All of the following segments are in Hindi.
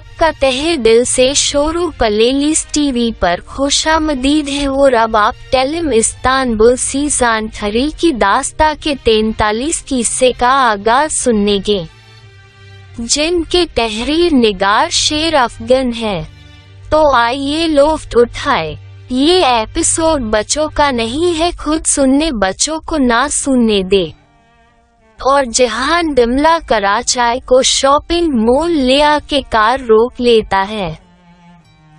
आपका तहे दिल से शोरू प्लेलिस्ट टीवी पर खुशामदीद है। और अब आप टेलिम इस्तांबुल सीज़न 3 की दास्तां के 43 किस्से का आगाज सुनेंगे, जिनके तहरीर निगार शेर अफगन है। तो आइए लुत्फ उठाए। ये एपिसोड बच्चों का नहीं है, खुद सुनने बच्चों को ना सुनने दे। और जहान डिमला कराचाई को शॉपिंग मॉल ले आके कार रोक लेता है।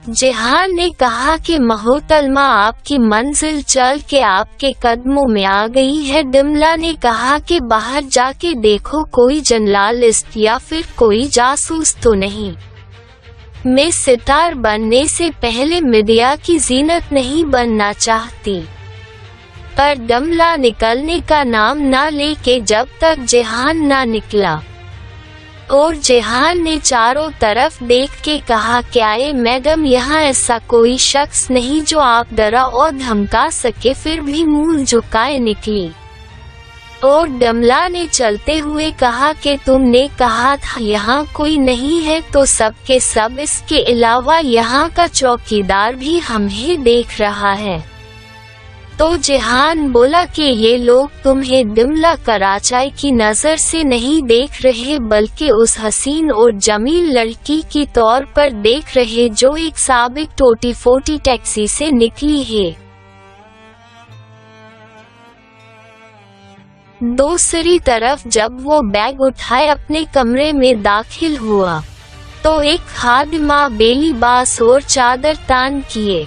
जहान ने कहा कि मोहतरमा आपकी मंजिल चल के आपके कदमों में आ गई है। डिमला ने कहा कि बाहर जाके देखो कोई जर्नलिस्ट या फिर कोई जासूस तो नहीं। मैं सितार बनने से पहले मीडिया की जीनत नहीं बनना चाहती। पर डिमला निकलने का नाम ना लेके जब तक जहान ना निकला। और जहान ने चारों तरफ देख के कहा, क्या है मैडम, यहाँ ऐसा कोई शख्स नहीं जो आप डरा और धमका सके। फिर भी मुंह झुकाए निकली। और डिमला ने चलते हुए कहा कि तुमने कहा था यहाँ कोई नहीं है तो सब के सब, इसके अलावा यहाँ का चौकीदार भी हमें देख रहा है। तो जहान बोला कि ये लोग तुम्हें डिमला कराचाई की नज़र से नहीं देख रहे बल्कि उस हसीन और जमील लड़की की तौर पर देख रहे जो एक साबिक टोटी फोटी टैक्सी से निकली है। दूसरी तरफ जब वो बैग उठाए अपने कमरे में दाखिल हुआ तो एक खादिमा बेलिबास और चादर तान किए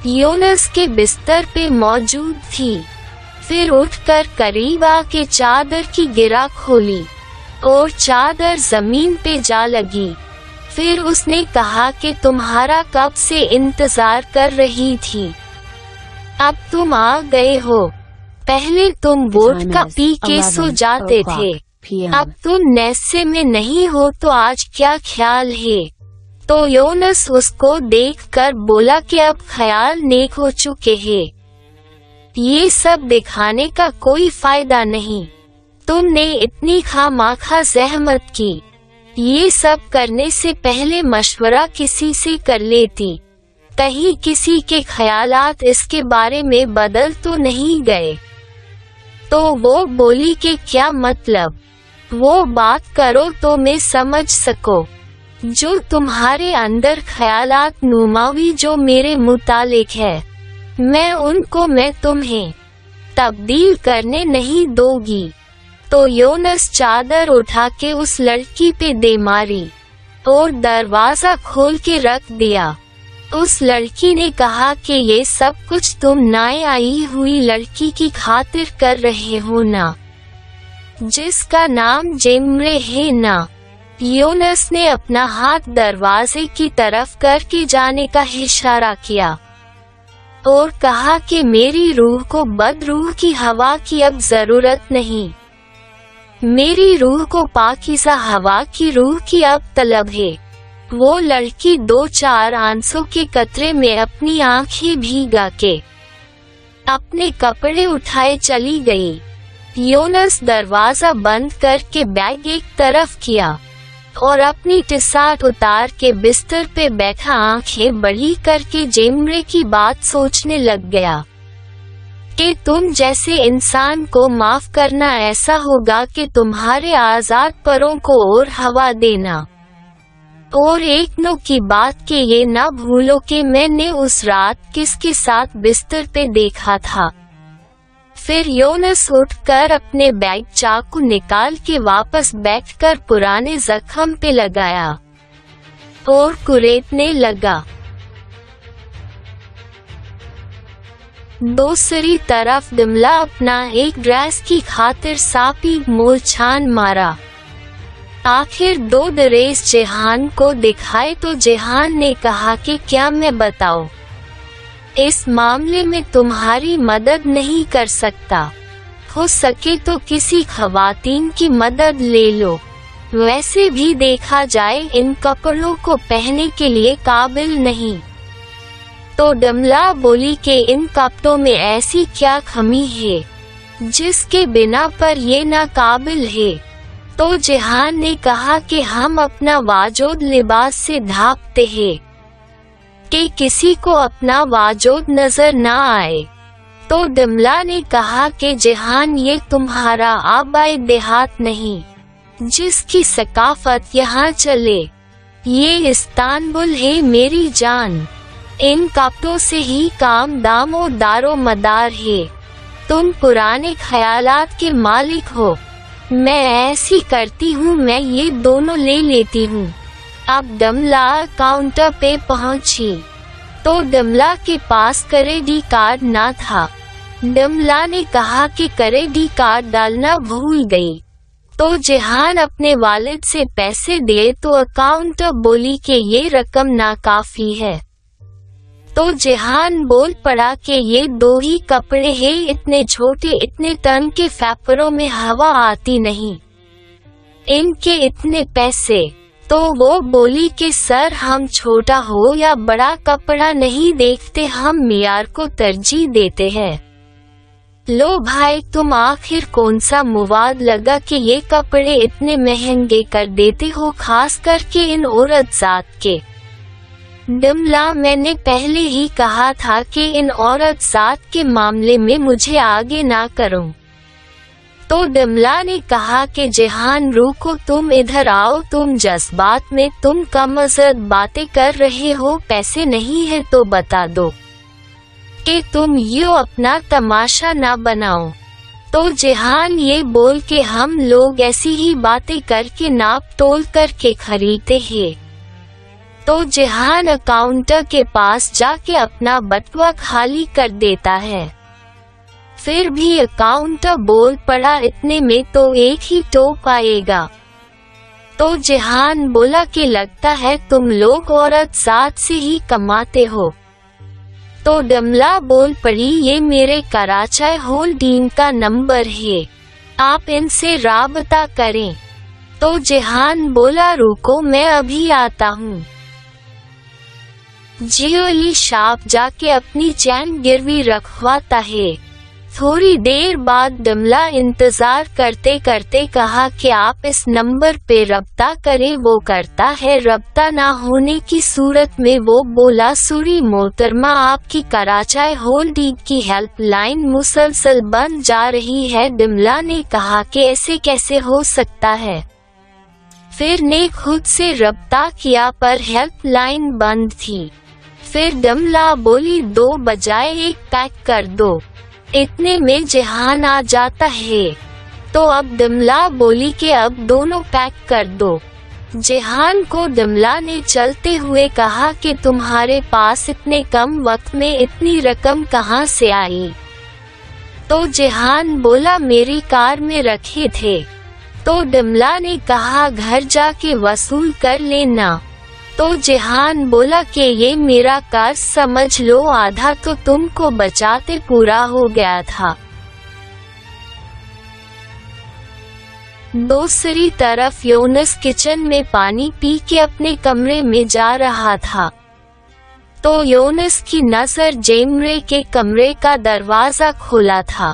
यूनुस के बिस्तर पे मौजूद थी। फिर उठकर करीब आके चादर की गिरा खोली और चादर जमीन पे जा लगी। फिर उसने कहा कि तुम्हारा कब से इंतजार कर रही थी, अब तुम आ गए हो। पहले तुम वोडका पी के सो जाते थे, अब तुम नशे में नहीं हो तो आज क्या ख्याल है। तो यूनुस उसको देखकर बोला कि अब ख्याल नेक हो चुके हैं, ये सब दिखाने का कोई फायदा नहीं। तुमने इतनी खामाखा जहमत की, ये सब करने से पहले मशवरा किसी से कर लेती, कहीं किसी के ख्यालात इसके बारे में बदल तो नहीं गए। तो वो बोली कि क्या मतलब, वो बात करो तो मैं समझ सको। जो तुम्हारे अंदर ख्यालात नुमावी जो मेरे मुतालिक है, मैं तुम्हें तब्दील करने नहीं दोगी। तो यूनुस चादर उठा के उस लड़की पे दे मारी और दरवाजा खोल के रख दिया। उस लड़की ने कहा कि ये सब कुछ तुम नए आई हुई लड़की की खातिर कर रहे हो ना, जिसका नाम जेमरे है ना। यूनुस ने अपना हाथ दरवाजे की तरफ करके जाने का इशारा किया और कहा कि मेरी रूह को बदरूह की हवा की अब जरूरत नहीं, मेरी रूह को पाकीज़ा हवा की रूह की अब तलब है। वो लड़की 2-4 आंसू के कतरे में अपनी आंखें भीगा के अपने कपड़े उठाए चली गई। यूनुस दरवाजा बंद करके बैग एक तरफ किया और अपनी टी-शर्ट उतार के बिस्तर पे बैठा आंखें बड़ी करके जेमरे की बात सोचने लग गया कि तुम जैसे इंसान को माफ करना ऐसा होगा कि तुम्हारे आजाद परों को और हवा देना। और एक नो की बात कि ये ना भूलो कि मैंने उस रात किसके साथ बिस्तर पे देखा था। फिर यूनुस उठकर अपने बैग चाकू निकाल के वापस बैठकर पुराने जख्म पे लगाया और कुरेदने लगा। दूसरी तरफ डिमला अपना एक ड्रेस की खातिर सापी मोल छान मारा। आखिर 2 ड्रेस जहान को दिखाए तो जहान ने कहा कि क्या मैं बताऊं, इस मामले में तुम्हारी मदद नहीं कर सकता, हो सके तो किसी खवातीन की मदद ले लो। वैसे भी देखा जाए इन कपड़ों को पहनने के लिए काबिल नहीं। तो डिमला बोली कि इन कपड़ों में ऐसी क्या कमी है जिसके बिना पर ये नाकाबिल है। तो जिहान ने कहा कि हम अपना वाजूद लिबास से ढांपते हैं कि किसी को अपना वाजूद नजर ना आए। तो डिमला ने कहा कि जिहान, ये तुम्हारा आबाई देहात नहीं जिसकी सकाफत यहाँ चले, ये इस्तांबुल है मेरी जान। इन कपड़ों से ही काम दाम और दारो मदार है। तुम पुराने ख्यालात के मालिक हो। मैं ऐसी करती हूँ, मैं ये दोनों ले लेती हूँ। अब डिमला काउंटर पे पहुँची तो डिमला के पास क्रेडिट कार्ड ना था। डिमला ने कहा कि क्रेडिट कार्ड डालना भूल गई। तो जिहान अपने वालिद से पैसे दिए तो अकाउंटर बोली कि ये रकम नाकाफी है। तो जिहान बोल पड़ा कि ये 2 ही कपड़े हैं, इतने छोटे, इतने टन के फैपरों में हवा आती नहीं, इनके इतने पैसे। तो वो बोली कि सर, हम छोटा हो या बड़ा कपड़ा नहीं देखते, हम मियार को तरजीह देते हैं। लो भाई, तुम आखिर कौन सा मुवाद लगा कि ये कपड़े इतने महंगे कर देते हो, खास करके इन औरत जात के। डिमला, मैंने पहले ही कहा था कि इन औरत जात के मामले में मुझे आगे ना करो। तो डिमला ने कहा कि जिहान रुको, तुम इधर आओ, तुम जज्बात में, तुम कमज़द बातें कर रहे हो, पैसे नहीं है तो बता दो कि तुम यो अपना तमाशा ना बनाओ। तो जिहान ये बोल के हम लोग ऐसी ही बातें करके नाप तोल करके खरीदते हैं। तो जिहान अकाउंटर के पास जाके अपना बटुआ खाली कर देता है। फिर भी अकाउंटर बोल पड़ा, इतने में तो एक ही टोप आएगा। तो जिहान बोला कि लगता है तुम लोग औरत जात से ही कमाते हो। तो डिमला बोल पड़ी, ये मेरे कराची होल्डिंग का नंबर है, आप इनसे राबता करें। तो जिहान बोला, रुको मैं अभी आता हूँ। जियोली शाप जाके अपनी चैन गिरवी रखवाता है। थोड़ी देर बाद डिमला इंतजार करते करते कहा कि आप इस नंबर पे रब्ता करें। वो करता है। रब्ता ना होने की सूरत में वो बोला, सूरी मोहतरमा, आपकी कराची होल्डिंग की हेल्पलाइन मुसलसल बंद जा रही है। डिमला ने कहा कि ऐसे कैसे हो सकता है। फिर ने खुद से रब्ता किया पर हेल्पलाइन बंद थी। फिर डिमला बोली, 2 बजाय 1 पैक कर दो। इतने में जिहान आ जाता है। तो अब डिमला बोली कि अब दोनों पैक कर दो। जिहान को डिमला ने चलते हुए कहा कि तुम्हारे पास इतने कम वक्त में इतनी रकम कहाँ से आई। तो जिहान बोला, मेरी कार में रखे थे। तो डिमला ने कहा, घर जाके वसूल कर लेना। तो जिहान बोला कि ये मेरा कर्ज समझ लो, आधा तो तुमको बचाते पूरा हो गया था। दूसरी तरफ यूनुस किचन में पानी पी के अपने कमरे में जा रहा था। तो यूनुस की नजर जेमरे के कमरे का दरवाजा खोला था।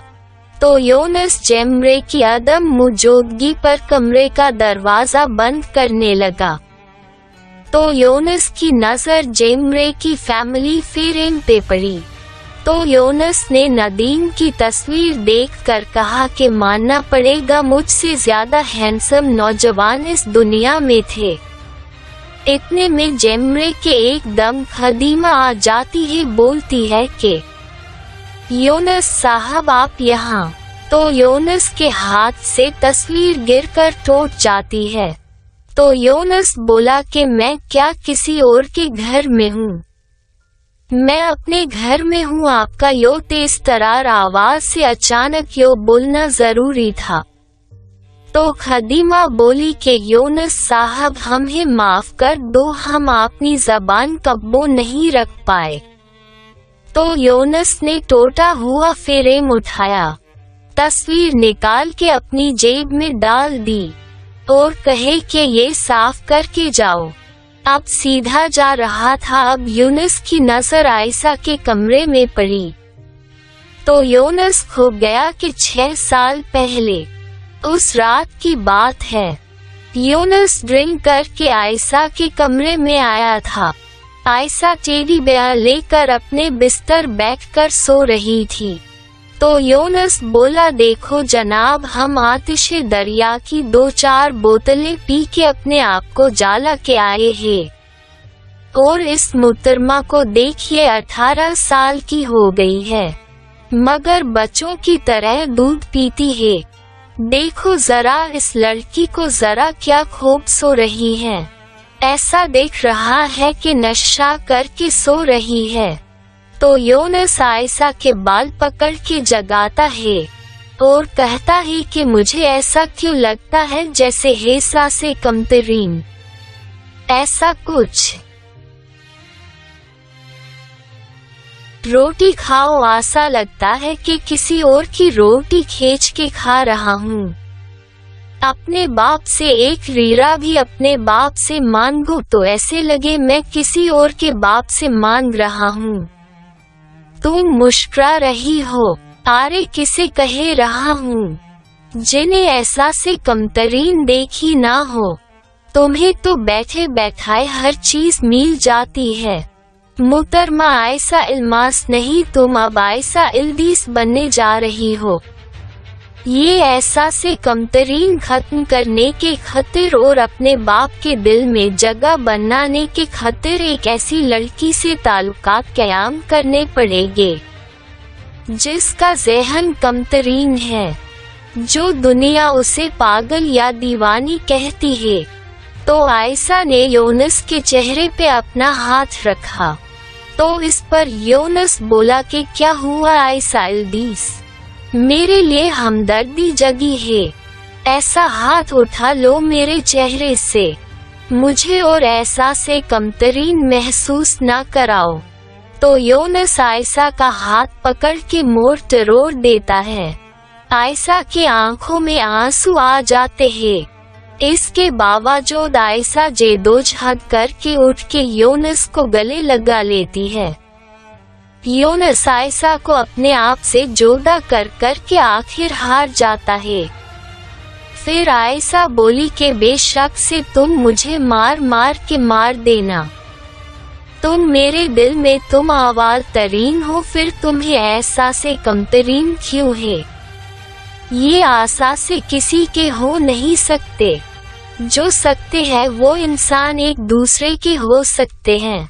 तो यूनुस जेमरे की अदम मौजूदगी पर कमरे का दरवाजा बंद करने लगा। तो यूनुस की नजर जेमरे की फैमिली फ्रेम पे पड़ी। तो यूनुस ने नदीम की तस्वीर देखकर कहा कि मानना पड़ेगा, मुझसे ज्यादा हैंडसम नौजवान इस दुनिया में थे। इतने में जेमरे के एकदम खदीमा आ जाती है, बोलती है कि यूनुस साहब आप यहाँ। तो यूनुस के हाथ से तस्वीर गिरकर टूट जाती है। तो यूनुस बोला कि मैं क्या किसी और के घर में हूँ, मैं अपने घर में हूँ। आपका यो तेज तरार आवाज से अचानक यो बोलना जरूरी था। तो खदीमा बोली कि यूनुस साहब हमें माफ कर दो, हम अपनी जबान कब्बो नहीं रख पाए। तो यूनुस ने टूटा हुआ फ्रेम उठाया, तस्वीर निकाल के अपनी जेब में डाल दी और कहे कि ये साफ करके जाओ। अब सीधा जा रहा था। अब यूनुस की नजर आयशा के कमरे में पड़ी। तो यूनुस खो गया कि 6 साल पहले उस रात की बात है। यूनुस ड्रिंक करके आयशा के कमरे में आया था। आयशा टेडी बेयर लेकर अपने बिस्तर बैठकर सो रही थी। तो यूनुस बोला, देखो जनाब, हम आतिशे दरिया की 2-4 बोतलें पी के अपने आप को जाला के आए हैं। और इस मुहतरमा को देखिए 18 साल की हो गई है, मगर बच्चों की तरह दूध पीती है। देखो जरा इस लड़की को, जरा क्या खूब सो रही है। ऐसा देख रहा है कि नशा करके सो रही है। तो यूनुस आयशा के बाल पकड़ के जगाता है और कहता है कि मुझे ऐसा क्यों लगता है जैसे हेसा से कमतरीन, ऐसा कुछ। रोटी खाओ, ऐसा लगता है कि किसी और की रोटी खींच के खा रहा हूँ। अपने बाप से एक रीरा भी अपने बाप से मांगो तो ऐसे लगे मैं किसी और के बाप से मांग रहा हूँ। तुम मुस्कुरा रही हो, अरे किसे कह रहा हूँ, जिन्हें ऐसा से कमतरीन देखी ना हो। तुम्हें तो बैठे बैठाए हर चीज मिल जाती है। मुहतरमा आयशा इल्मास नहीं, तुम अब आयशा इल्दीस बनने जा रही हो। ये ऐसा से कमतरीन खत्म करने के खातिर और अपने बाप के दिल में जगह बनाने के खातिर एक ऐसी लड़की से ताल्लुकात क़याम करने पड़ेंगे जिसका ज़हन कमतरीन है, जो दुनिया उसे पागल या दीवानी कहती है। तो आयशा ने यूनुस के चेहरे पे अपना हाथ रखा। तो इस पर यूनुस बोला कि क्या हुआ आयशा इल्दीस, मेरे लिए हमदर्दी जगी है, ऐसा हाथ उठा लो मेरे चेहरे से, मुझे और ऐसा से कमतरीन महसूस ना कराओ। तो यूनुस आयशा का हाथ पकड़ के मोड़ टरोड़ देता है। आयशा की आंखों में आंसू आ जाते हैं। इसके बावजूद आयशा जद्दोजहद करके उठ के यूनुस को गले लगा लेती है। यूनुस आयशा को अपने आप से जुदा कर कर के आखिर हार जाता है। फिर आयशा बोली कि बेशक से तुम मुझे मार मार के मार देना, तुम मेरे दिल में तुम अव्वल तरीन हो, फिर तुम्हें ऐसा से कमतरीन क्यों है। ये आशा से किसी के हो नहीं सकते, जो सकते हैं वो इंसान एक दूसरे के हो सकते हैं।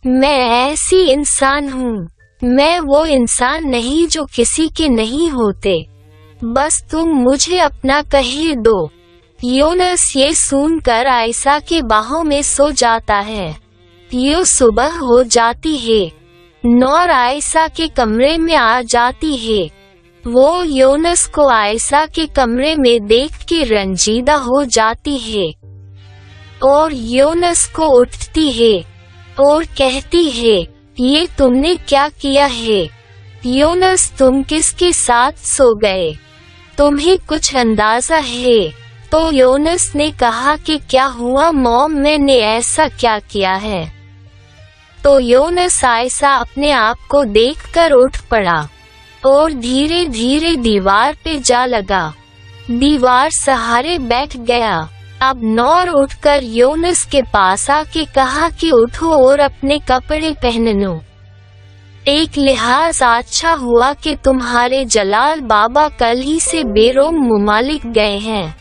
मैं ऐसी इंसान हूँ, मैं वो इंसान नहीं जो किसी के नहीं होते, बस तुम मुझे अपना कह दो। यूनुस ये सुनकर आयशा के बाहों में सो जाता है। यूं सुबह हो जाती है, नूर आयशा के कमरे में आ जाती है। वो यूनुस को आयशा के कमरे में देख के रंजीदा हो जाती है और यूनुस को उठती है और कहती है, ये तुमने क्या किया है यूनुस, तुम किसके साथ सो गए, तुम्हें कुछ अंदाजा है। तो यूनुस ने कहा कि क्या हुआ मॉम, मैंने ऐसा क्या किया है। तो यूनुस आयशा अपने आप को देखकर उठ पड़ा और धीरे धीरे दीवार पे जा लगा। दीवार सहारे बैठ गया। अब नूर उठकर यूनुस के पास आके कहा कि उठो और अपने कपड़े पहन लो। एक लिहाज अच्छा हुआ कि तुम्हारे जलाल बाबा कल ही से बेरोम मुमालिक गए हैं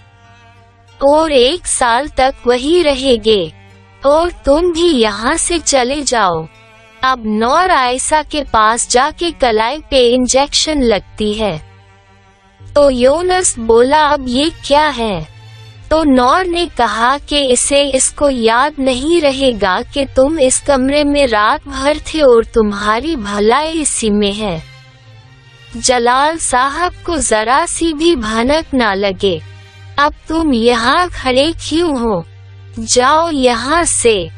और 1 साल तक वही रहेंगे और तुम भी यहाँ से चले जाओ। अब नूर आयशा के पास जाके कलाई पे इंजेक्शन लगती है। तो यूनुस बोला, अब ये क्या है। तो नूर ने कहा कि इसको याद नहीं रहेगा कि तुम इस कमरे में रात भर थे और तुम्हारी भलाई इसी में है। जलाल साहब को जरा सी भी भनक ना लगे। अब तुम यहाँ खड़े क्यों हो, जाओ यहाँ से।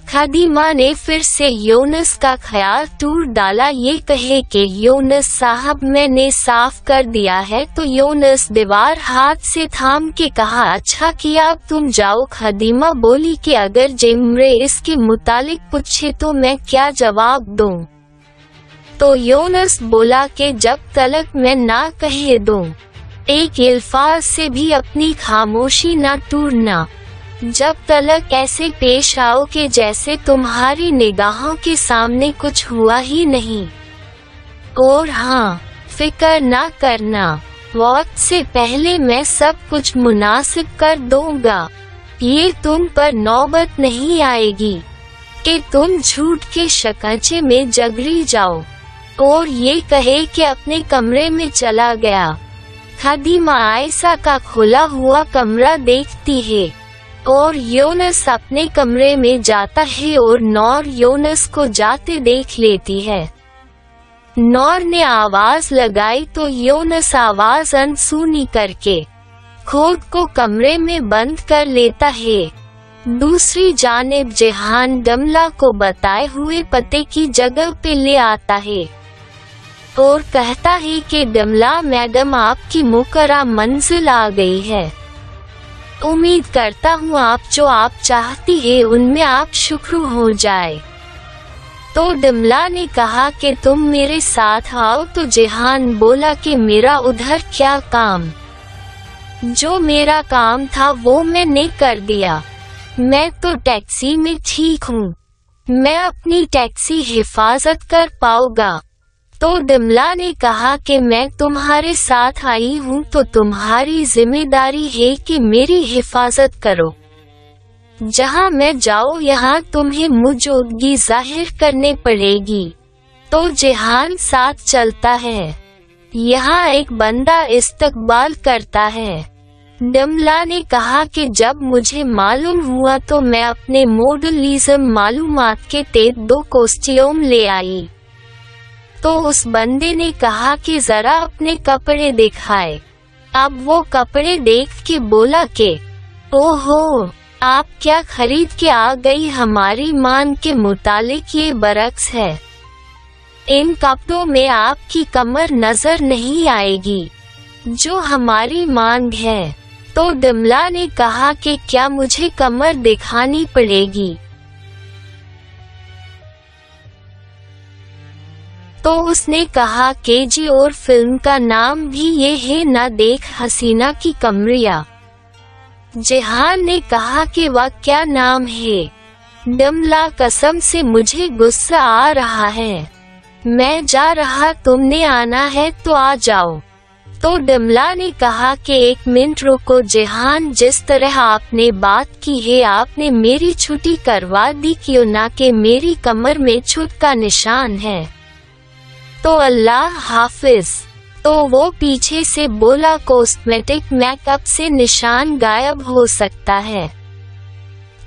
खादिमा ने फिर से यूनुस का ख्याल टूट डाला, ये कहे कि यूनुस साहब मैंने साफ कर दिया है। तो यूनुस दीवार हाथ से थाम के कहा, अच्छा किया, अब तुम जाओ। खादिमा बोली कि अगर जिम्रे इसके मुतालिक पूछे तो मैं क्या जवाब दूं। तो यूनुस बोला कि जब तलक मैं ना कह दूं, एक अल्फाज से भी अपनी खामोशी ना तोड़ना, जब तलक ऐसे पेश आओ कि जैसे तुम्हारी निगाहों के सामने कुछ हुआ ही नहीं। और हाँ, फिक्र ना करना, वक्त से पहले मैं सब कुछ मुनासिब कर दूंगा। ये तुम पर नौबत नहीं आएगी कि तुम झूठ के शकंचे में जगरी जाओ। और ये कहे कि अपने कमरे में चला गया। खदीमा आयशा का खुला हुआ कमरा देखती है और यूनुस अपने कमरे में जाता है और नौर यूनुस को जाते देख लेती है। नौर ने आवाज लगाई तो यूनुस आवाज अनसुनी करके खुद को कमरे में बंद कर लेता है। दूसरी जानिब जेहान दमला को बताए हुए पते की जगह पे ले आता है और कहता है कि दमला मैडम, आपकी मुकर्रम मंजिल आ गई है। उम्मीद करता हूँ आप जो आप चाहती है उनमें आप शुक्र हो जाए। तो दमला ने कहा कि तुम मेरे साथ आओ। तो जेहान बोला कि मेरा उधर क्या काम, जो मेरा काम था वो मैंने कर दिया। मैं तो टैक्सी में ठीक हूँ, मैं अपनी टैक्सी हिफाजत कर पाऊंगा। तो दमला ने कहा कि मैं तुम्हारे साथ आई हूँ तो तुम्हारी जिम्मेदारी है कि मेरी हिफाजत करो। जहाँ मैं जाऊँ यहाँ तुम्हें मौजूदगी जाहिर करने पड़ेगी। तो जेहान साथ चलता है। यहाँ एक बंदा इस्तकबाल करता है। दमला ने कहा कि जब मुझे मालूम हुआ तो मैं अपने मॉडलिज्म मालूमात के तहत 2 कॉस्ट्यूम ले आई। तो उस बंदे ने कहा कि जरा अपने कपड़े दिखाए। अब वो कपड़े देख के बोला कि ओहो, आप क्या खरीद के आ गई, हमारी मांग के मुतालिक ये बरक्स है। इन कपड़ों में आपकी कमर नजर नहीं आएगी जो हमारी मांग है। तो दमला ने कहा कि क्या मुझे कमर दिखानी पड़ेगी? तो उसने कहा कि जी, और फिल्म का नाम भी ये है, ना देख हसीना की कमरिया। जेहान ने कहा कि वह क्या नाम है? दमला, कसम से मुझे गुस्सा आ रहा है, मैं जा रहा, तुमने आना है तो आ जाओ। तो दमला ने कहा कि 1 मिनट रुको जेहान, जिस तरह आपने बात की है आपने मेरी छुट्टी करवा दी, क्यों ना कि मेरी कमर में छुट का निशान है। तो अल्लाह हाफिज। तो वो पीछे से बोला कॉस्मेटिक मेकअप से निशान गायब हो सकता है।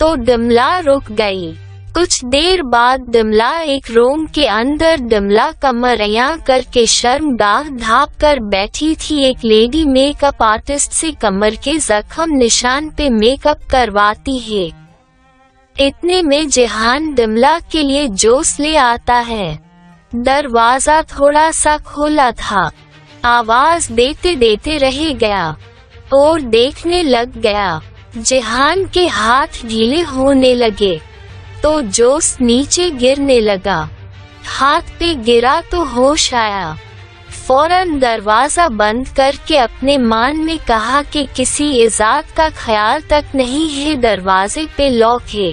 तो दमला रुक गई। कुछ देर बाद दमला एक रूम के अंदर दमला कमरियां करके शर्मगाह ढाप कर बैठी थी। एक लेडी मेकअप आर्टिस्ट से कमर के जख्म निशान पे मेकअप करवाती है। इतने में जेहान दमला के लिए जूस ले आता है। दरवाजा थोड़ा सा खोला था। आवाज देते देते रह गया और देखने लग गया। जेहान के हाथ ढीले होने लगे तो जोश नीचे गिरने लगा। हाथ पे गिरा तो होश आया। फौरन दरवाजा बंद करके अपने मान में कहा कि किसी इजाद का ख्याल तक नहीं है, दरवाजे पे लॉक है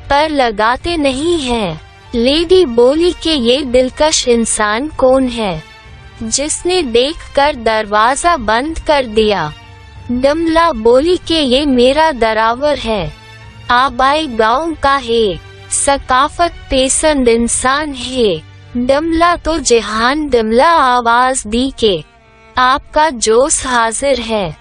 पर लगाते नहीं है। लेडी बोली कि ये दिलकश इंसान कौन है जिसने देखकर दरवाजा बंद कर दिया? दमला बोली कि ये मेरा दरावर है, आबाई गांव का है, सकाफत पसंद इंसान है। दमला तो जेहान दमला आवाज दी कि आपका जोश हाजिर है।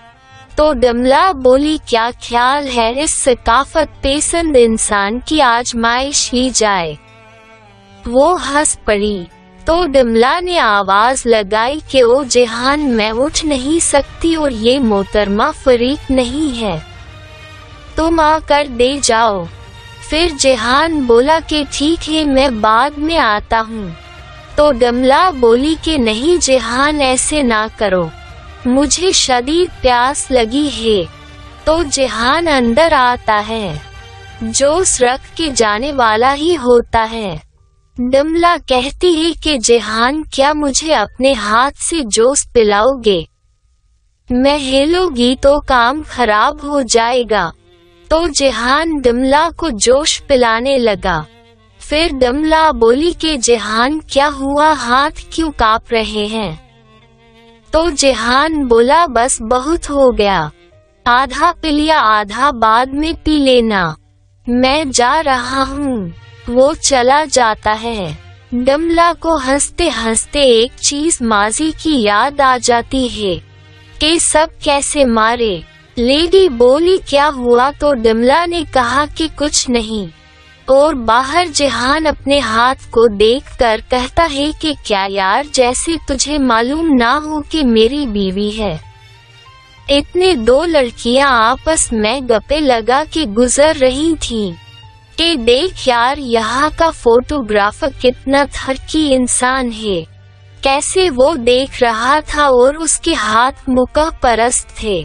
तो दमला बोली क्या ख्याल है इस सकाफत पसंद इंसान की आजमाइश ली जाए? वो हंस पड़ी। तो दमला ने आवाज लगाई कि ओ जेहान, मैं उठ नहीं सकती और ये मोहतरमा फरीक नहीं है, तुम आकर दे जाओ। फिर जेहान बोला कि ठीक है, मैं बाद में आता हूँ। तो दमला बोली कि नहीं जेहान, ऐसे ना करो, मुझे शदीद प्यास लगी है। तो जेहान अंदर आता है। जोश रख के जाने वाला ही होता है। डमला कहती है कि जेहान क्या मुझे अपने हाथ से जोश पिलाओगे? मैं हिलूंगी तो काम खराब हो जाएगा। तो जेहान डमला को जोश पिलाने लगा। फिर डमला बोली कि जेहान क्या हुआ, हाथ क्यों कांप रहे हैं? तो जेहान बोला बस बहुत हो गया, आधा पी लिया, आधा बाद में पी लेना, मैं जा रहा हूँ। वो चला जाता है। डमला को हंसते हंसते एक चीज माजी की याद आ जाती है कि सब कैसे मारे। लेडी बोली क्या हुआ? तो डमला ने कहा कि कुछ नहीं। और बाहर जेहान अपने हाथ को देखकर कहता है कि क्या यार, जैसे तुझे मालूम ना हो कि मेरी बीवी है। इतने दो लड़कियां आपस में गप्पे लगा के गुजर रही थीं कि देख यार, यहाँ का फोटोग्राफर कितना थरकी इंसान है। कैसे वो देख रहा था और उसके हाथ मुका परस्त थे।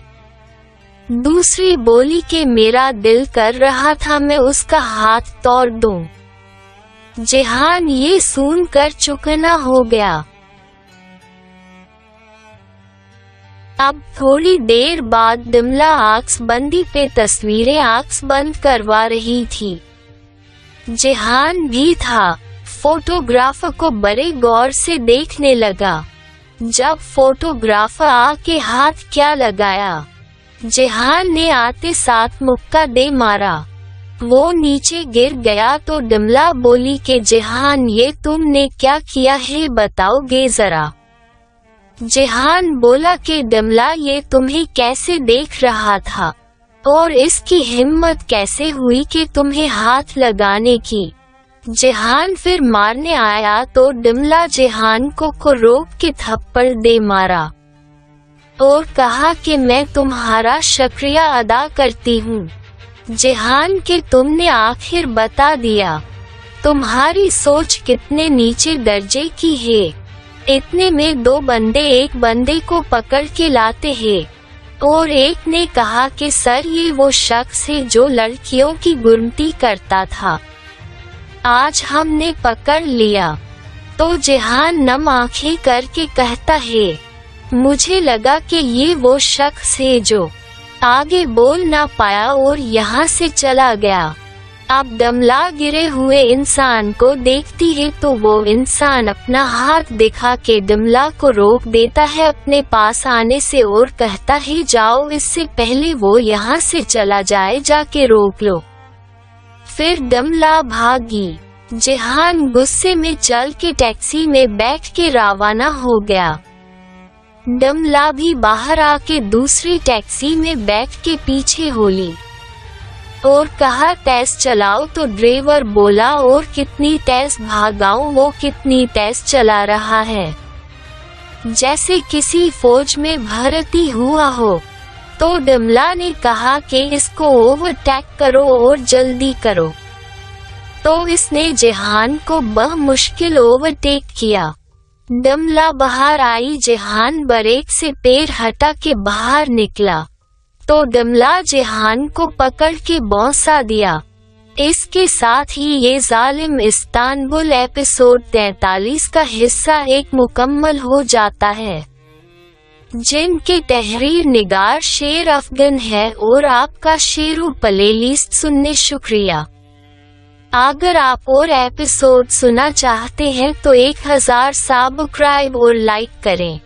दूसरी बोली कि मेरा दिल कर रहा था मैं उसका हाथ तोड़ दूं। जेहान ये सुनकर चौकन्ना हो गया। अब थोड़ी देर बाद डमला आंखबंदी पे तस्वीरें आंख बंद करवा रही थी। जेहान भी था। फोटोग्राफर को बड़े गौर से देखने लगा। जब फोटोग्राफर आके हाथ क्या लगाया, जेहान ने आते साथ मुक्का दे मारा। वो नीचे गिर गया तो डमला बोली कि जेहान ये तुमने क्या किया है, बताओगे जरा? जेहान बोला कि डमला ये तुम्हें कैसे देख रहा था और इसकी हिम्मत कैसे हुई कि तुम्हें हाथ लगाने की? जेहान फिर मारने आया तो डमला जेहान को रोक के थप्पड़ दे मारा और कहा कि मैं तुम्हारा शुक्रिया अदा करती हूँ जेहान कि तुमने आखिर बता दिया। तुम्हारी सोच कितने नीचे दर्जे की है। इतने में दो बंदे एक बंदे को पकड़ के लाते हैं और एक ने कहा कि सर ये वो शख्स है जो लड़कियों की गुर्मती करता था, आज हमने पकड़ लिया। तो जेहान नम आंखें करके कहता है मुझे लगा कि ये वो शख्स है जो आगे बोल ना पाया और यहाँ से चला गया। अब डमला गिरे हुए इंसान को देखती है तो वो इंसान अपना हाथ दिखा के डमला को रोक देता है अपने पास आने से और कहता है जाओ, इससे पहले वो यहाँ से चला जाए, जाके रोक लो। फिर डमला भागी। जेहान गुस्से में चल के टैक्सी में बैठ के रवाना हो गया। डमला भी बाहर आके दूसरी टैक्सी में बैठ के पीछे हो ली और कहा तेज चलाओ। तो ड्राइवर बोला और कितनी तेज भागाऊं? वो कितनी तेज चला रहा है, जैसे किसी फौज में भर्ती हुआ हो। तो डमला ने कहा कि इसको ओवरटेक करो और जल्दी करो। तो इसने जेहान को बहुत मुश्किल ओवरटेक किया। डमला बाहर आई, जेहान ब्रेक से पैर हटा के बाहर निकला तो डमला जेहान को पकड़ के बौंसा दिया। इसके साथ ही ये जालिम इस्तांबुल एपिसोड 43 का हिस्सा एक मुकम्मल हो जाता है, जिनके तहरीर निगार शेर अफगन है और आपका शेरू प्लेलिस्ट सुनने शुक्रिया। अगर आप और एपिसोड सुनना चाहते हैं तो 1000 सब्सक्राइब और लाइक करें।